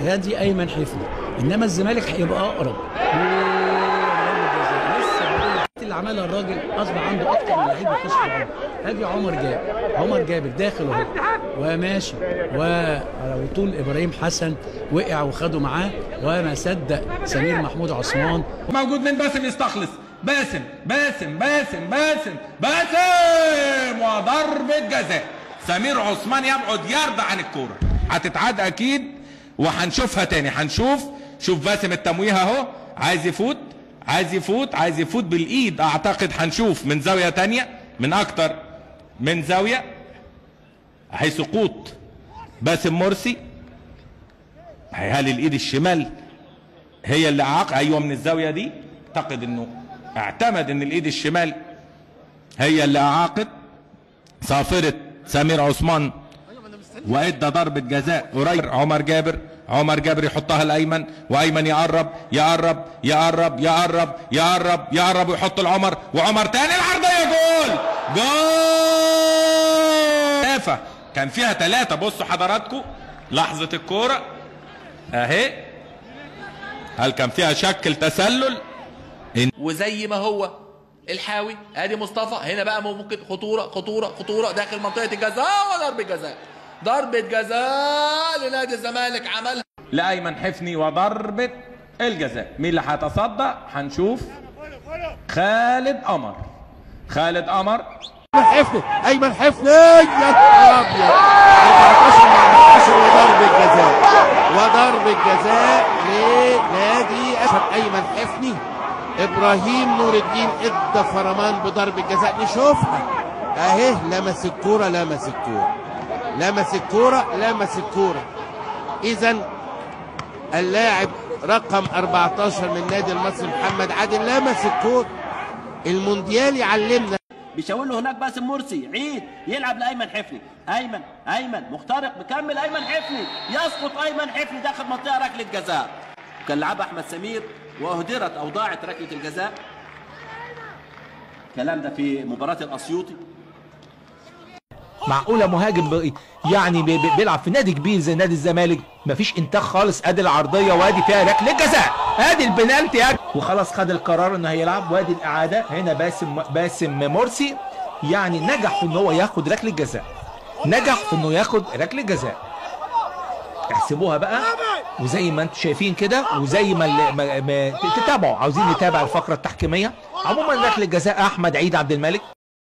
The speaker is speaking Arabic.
ادي ايمن حفني، انما الزمالك هيبقى اقرب. لسه بقول لك اللي عملها الراجل اصبح عنده اكتر من لعيب يخش في العمر. ادي عمر جابر داخل اهو وماشي، وطول ابراهيم حسن وقع وخده معاه، وما صدق سمير محمود عثمان موجود من باسم يستخلص. باسم وضربة جزاء. سمير عثمان يبعد يرد عن الكورة، هتتعاد اكيد وهنشوفها تاني. شوف باسم التمويه اهو، عايز يفوت بالايد. اعتقد هنشوف من زاوية تانية، من اكتر من زاوية، هي سقوط باسم مرسي. هل الايد الشمال هي اللي اعاق؟ ايوه من الزاوية دي اعتقد انه اعتمد ان الايد الشمال هي اللي اعاقت صافرة سمير عثمان، وادى ضربة جزاء قريب. عمر جابر يحطها لايمن، وايمن يقرب ويحط العمر، وعمر تاني العرضية جول. كان فيها 3. بصوا حضراتكم لحظة الكورة اهي، هل كان فيها شكل تسلل؟ وزي ما هو الحاوي ادي مصطفى هنا بقى ممكن خطوره داخل منطقه الجزاء، ضربه جزاء لنادي الزمالك عملها لايمن حفني وضربه الجزاء. مين اللي هيتصدى؟ هنشوف. خالد قمر. ايمن حفني يا نهار ابيض. 14 وضربه جزاء لنادي ايمن حفني. ابراهيم نور الدين ادى فرمان بضربه جزاء. نشوفها اهي، لمس الكوره. اذا اللاعب رقم 14 من نادي المصري محمد عادل لمس الكوره. المونديال يعلمنا. بيشاور له هناك باسم مرسي، عيد يلعب لايمن حفني. ايمن مخترق بكمل. ايمن حفني يسقط. ايمن حفني داخل منطقه ركله جزاء، كان لعبها احمد سمير واهدرت او ضاعت ركله الجزاء. الكلام ده في مباراه الاسيوطي. معقوله مهاجم يعني بيلعب في نادي كبير زي نادي الزمالك مفيش انتاج خالص؟ ادي العرضيه وادي فيها ركله جزاء، ادي البنالتي وخلاص خد القرار انه هيلعب، وادي الاعاده هنا. باسم مرسي يعني نجح في ان هو ياخد ركله جزاء. احسبوها بقى، وزي ما انتم شايفين كده، وزي ما تتابعوا، عاوزين نتابع الفقره التحكيميه. عموما ركله جزاء احمد عيد عبد الملك.